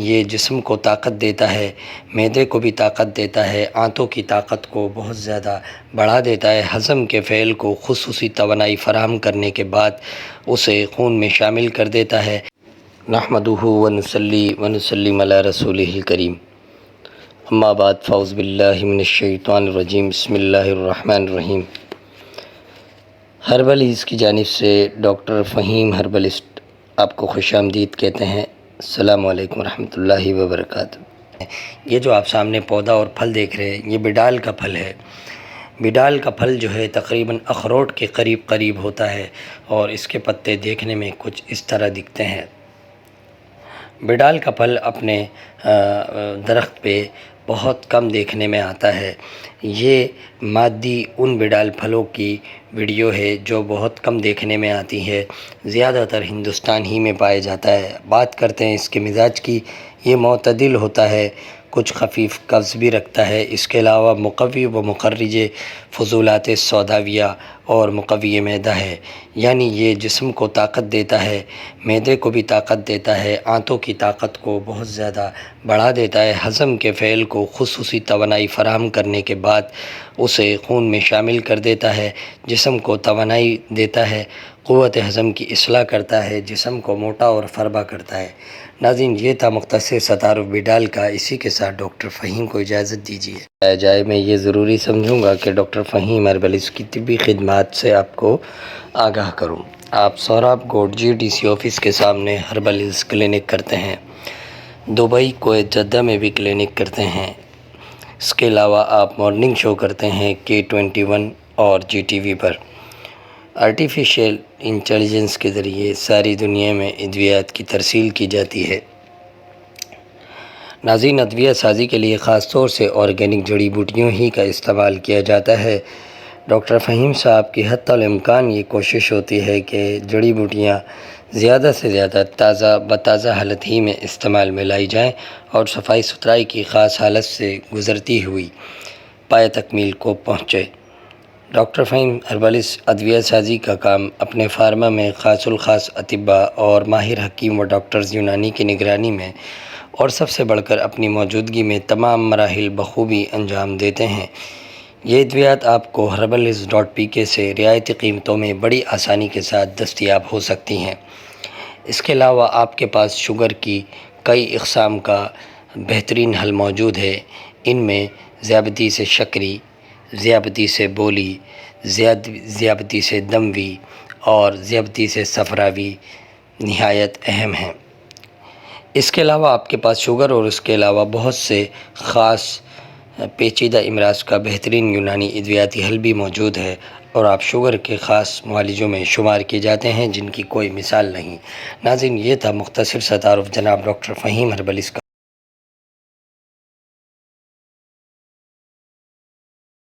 یہ جسم کو طاقت دیتا ہے، معدے کو بھی طاقت دیتا ہے، آنتوں کی طاقت کو بہت زیادہ بڑھا دیتا ہے، ہضم کے فعل کو خصوصی توانائی فراہم کرنے کے بعد اسے خون میں شامل کر دیتا ہے۔ نحمدہ ونصلی ونسلم علی رسولہ الکریم، اما بعد فاعوذ باللہ من الشیطان الرجیم، بسم اللہ الرحمن الرحیم۔ ہربلز کی جانب سے ڈاکٹر فہیم ہربلسٹ آپ کو خوش آمدید کہتے ہیں۔ السلام علیکم ورحمۃ اللہ وبرکاتہ۔ یہ جو آپ سامنے پودا اور پھل دیکھ رہے ہیں، یہ بیڈال کا پھل ہے۔ بیڈال کا پھل جو ہے تقریباً اخروٹ کے قریب ہوتا ہے اور اس کے پتے دیکھنے میں کچھ اس طرح دکھتے ہیں۔ بیڈال کا پھل اپنے درخت پہ بہت کم دیکھنے میں آتا ہے۔ یہ مادی ان بیڈال پھلوں کی ویڈیو ہے جو بہت کم دیکھنے میں آتی ہے، زیادہ تر ہندوستان ہی میں پائے جاتا ہے۔ بات کرتے ہیں اس کے مزاج کی، یہ معتدل ہوتا ہے، کچھ خفیف قبض بھی رکھتا ہے۔ اس کے علاوہ مقوی و مخرج فضولات سوداویہ اور مقوی معدہ ہے، یعنی یہ جسم کو طاقت دیتا ہے، معدے کو بھی طاقت دیتا ہے، آنتوں کی طاقت کو بہت زیادہ بڑھا دیتا ہے، ہضم کے فعل کو خصوصی توانائی فراہم کرنے کے بعد اسے خون میں شامل کر دیتا ہے، جسم کو توانائی دیتا ہے، قوت ہضم کی اصلاح کرتا ہے، جسم کو موٹا اور فربا کرتا ہے۔ ناظرین، یہ تھا مختصر سا تعارف بیڈال کا۔ اسی کے ساتھ ڈاکٹر فہیم کو اجازت دیجیے۔ میں یہ ضروری سمجھوں گا کہ ڈاکٹر فہیم ہربلسٹ کی طبی خدمات سے آپ کو آگاہ کروں۔ آپ سوراب گوٹ GDC آفس کے سامنے ہربلسٹ کلینک کرتے ہیں، دبئی کویت جدہ میں بھی کلینک کرتے ہیں۔ اس کے علاوہ آپ مارننگ شو کرتے ہیں K21 اور GTV پر۔ آرٹیفیشیل انٹیلیجنس کے ذریعے ساری دنیا میں ادویات کی ترسیل کی جاتی ہے۔ ناظرین، ادویہ سازی کے لیے خاص طور سے آرگینک جڑی بوٹیوں ہی کا استعمال کیا جاتا ہے۔ ڈاکٹر فہیم صاحب کی حتی الامکان یہ کوشش ہوتی ہے کہ جڑی بوٹیاں زیادہ سے زیادہ بتازہ حالت ہی میں استعمال میں لائی جائیں اور صفائی ستھرائی کی خاص حالت سے گزرتی ہوئی پائے تکمیل کو پہنچے۔ ڈاکٹر فہیم ہربلسٹ ادویہ سازی کا کام اپنے فارما میں خاص الخاص اطباء اور ماہر حکیم و ڈاکٹرز یونانی کی نگرانی میں اور سب سے بڑھ کر اپنی موجودگی میں تمام مراحل بخوبی انجام دیتے ہیں۔ یہ ادویات آپ کو herbalism.pk سے رعایتی قیمتوں میں بڑی آسانی کے ساتھ دستیاب ہو سکتی ہیں۔ اس کے علاوہ آپ کے پاس شوگر کی کئی اقسام کا بہترین حل موجود ہے۔ ان میں ذیابطیس شکری، ذیابطیس بولی، ذیابطیس دموی اور ذیابطیس صفراوی نہایت اہم ہیں۔ اس کے علاوہ آپ کے پاس شوگر اور اس کے علاوہ بہت سے خاص پیچیدہ امراض کا بہترین یونانی ادویاتی حل بھی موجود ہے اور آپ شوگر کے خاص معالجوں میں شمار کیے جاتے ہیں جن کی کوئی مثال نہیں۔ ناظرین، یہ تھا مختصر سا تعارف جناب ڈاکٹر فہیم ہربلسٹ کا۔